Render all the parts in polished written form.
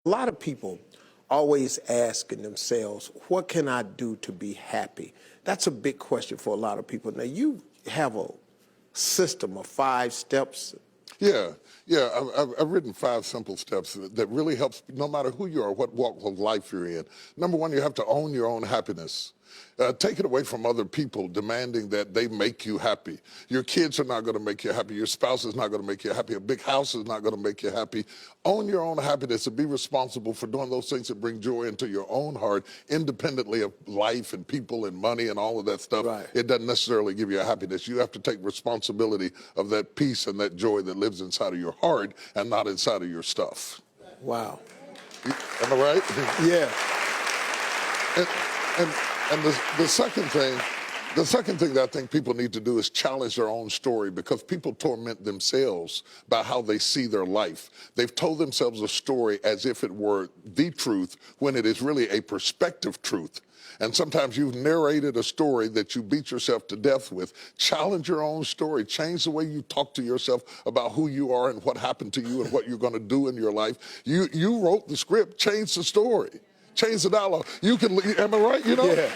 A lot of people always asking themselves, what can I do to be happy? That's a big question for a lot of people. Now, you have a system of 5 steps. Yeah. I've written 5 simple steps that really helps no matter who you are, what walk of life you're in. Number 1, you have to own your own happiness. Take it away from other people demanding that they make you happy. Your kids are not going to make you happy. Your spouse is not going to make you happy. A big house is not going to make you happy. Own your own happiness and be responsible for doing those things that bring joy into your own heart, independently of life and people and money and all of that stuff. Right. It doesn't necessarily give you a happiness. You have to take responsibility of that peace and that joy that lives inside of your heart and not inside of your stuff. Wow. Am I right? Yeah. And the second thing that I think people need to do is challenge their own story, because people torment themselves by how they see their life. They've told themselves a story as if it were the truth when it is really a perspective truth. And sometimes you've narrated a story that you beat yourself to death with. Challenge your own story. Change the way you talk to yourself about who you are and what happened to you and what you're going to do in your life. You wrote the script. Change the story. Change the dialogue. You can, am I right? You know? Yeah.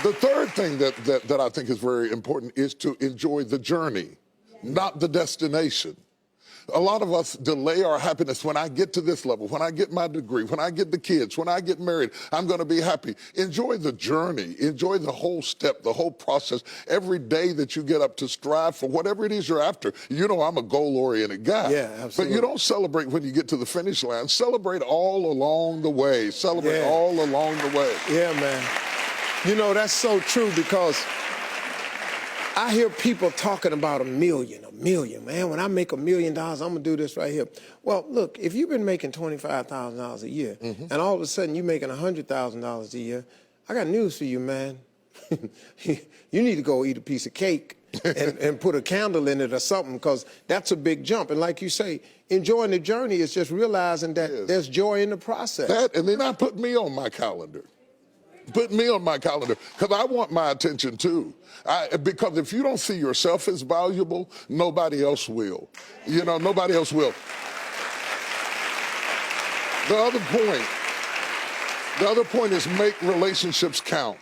The third thing that I think is very important is to enjoy the journey, not the destination. A lot of us delay our happiness. When I get to this level, when I get my degree, when I get the kids, when I get married, I'm going to be happy. Enjoy the journey. Enjoy the whole step, the whole process. Every day that you get up to strive for whatever it is you're after. You know, I'm a goal-oriented guy. Yeah, absolutely. But you don't celebrate when you get to the finish line. Celebrate all along the way. Celebrate all along the way. Yeah, man. You know, that's so true, because I hear people talking about a million, man. When I make $1 million, I'm going to do this right here. Well, look, if you've been making $25,000 a year, and all of a sudden you're making $100,000 a year, I got news for you, man. You need to go eat a piece of cake and put a candle in it or something, because that's a big jump. And like you say, enjoying the journey is just realizing that there's joy in the process. That, and then I put me on my calendar. Put me on my calendar, because I want my attention too. Because if you don't see yourself as valuable, nobody else will. You know, nobody else will. The other point is make relationships count.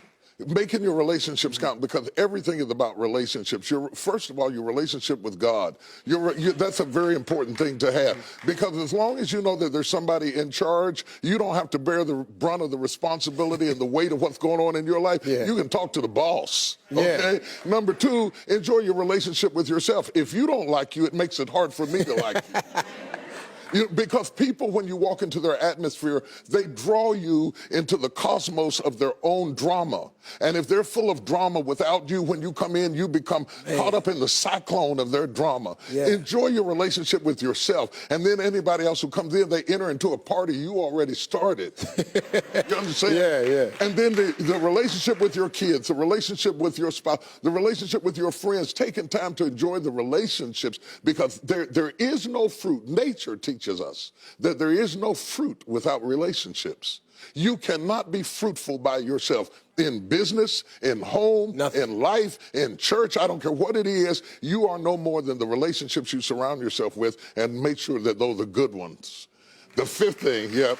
Making your relationships count, because everything is about relationships. First of all, your relationship with God. That's a very important thing to have, because as long as you know that there's somebody in charge, you don't have to bear the brunt of the responsibility and the weight of what's going on in your life. Yeah. You can talk to the boss. Okay. Number 2, enjoy your relationship with yourself. If you don't like you, it makes it hard for me to like you. Because people, when you walk into their atmosphere, they draw you into the cosmos of their own drama. And if they're full of drama without you, when you come in, you become caught up in the cyclone of their drama. Yeah. Enjoy your relationship with yourself. And then anybody else who comes in, they enter into a party you already started. You understand? Yeah. And then the relationship with your kids, the relationship with your spouse, the relationship with your friends, taking time to enjoy the relationships, because there is no fruit. Nature teaches us that there is no fruit without relationships. You cannot be fruitful by yourself. In business, in home, in life, in church, I don't care what it is, you are no more than the relationships you surround yourself with, and make sure that those are good ones. The 5th thing, Yeah.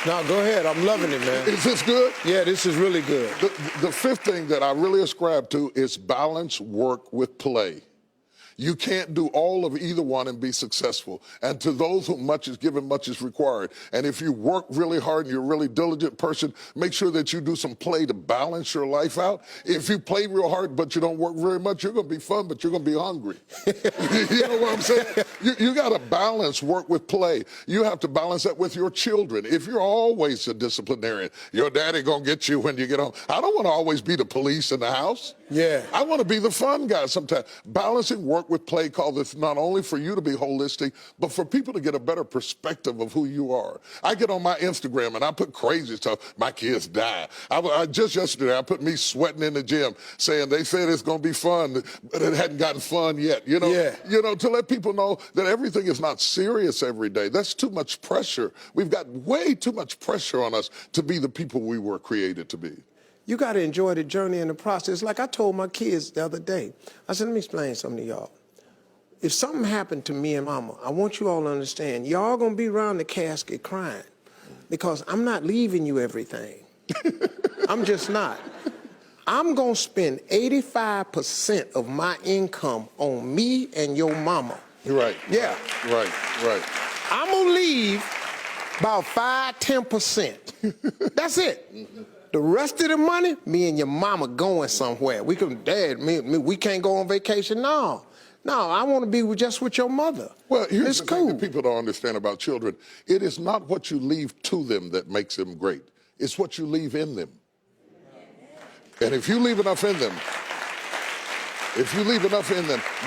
No, go ahead. I'm loving it, man. Is this good? Yeah, this is really good. The 5th thing that I really ascribe to is balance work with play. You can't do all of either one and be successful. And to those whom much is given, much is required. And if you work really hard and you're a really diligent person, make sure that you do some play to balance your life out. If you play real hard but you don't work very much, you're going to be fun, but you're going to be hungry. You know what I'm saying? You got to balance work with play. You have to balance that with your children. If you're always a disciplinarian, your daddy going to get you when you get home. I don't want to always be the police in the house. Yeah. I want to be the fun guy sometimes. Balancing work with play call this not only for you to be holistic, but for people to get a better perspective of who you are. I get on my Instagram and I put crazy stuff. My kids die. Just yesterday, I put me sweating in the gym saying they said it's going to be fun, but it hadn't gotten fun yet. You know, to let people know that everything is not serious every day. That's too much pressure. We've got way too much pressure on us to be the people we were created to be. You got to enjoy the journey and the process. Like I told my kids the other day, I said, let me explain something to y'all. if something happened to me and Mama, I want you all to understand, y'all gonna be around the casket crying because I'm not leaving you everything. I'm just not. I'm gonna spend 85% of my income on me and your mama. Right. Yeah. Right. I'm gonna leave about 5–10%. That's it. The rest of the money, me and your mama going somewhere. We can, Dad, we can't go on vacation. No, I want to be just with your mother. Well, here's it's the cool. thing that people don't understand about children. It is not what you leave to them that makes them great. It's what you leave in them. And if you leave enough in them,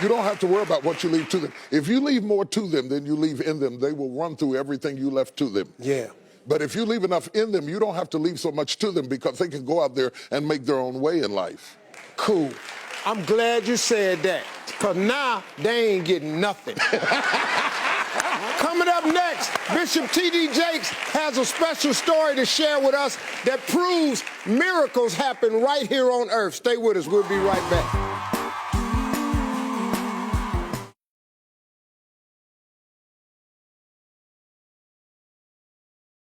you don't have to worry about what you leave to them. If you leave more to them than you leave in them, they will run through everything you left to them. Yeah. But if you leave enough in them, you don't have to leave so much to them because they can go out there and make their own way in life. Cool. I'm glad you said that, because now they ain't getting nothing. Coming up next, Bishop T.D. Jakes has a special story to share with us that proves miracles happen right here on earth. Stay with us. We'll be right back.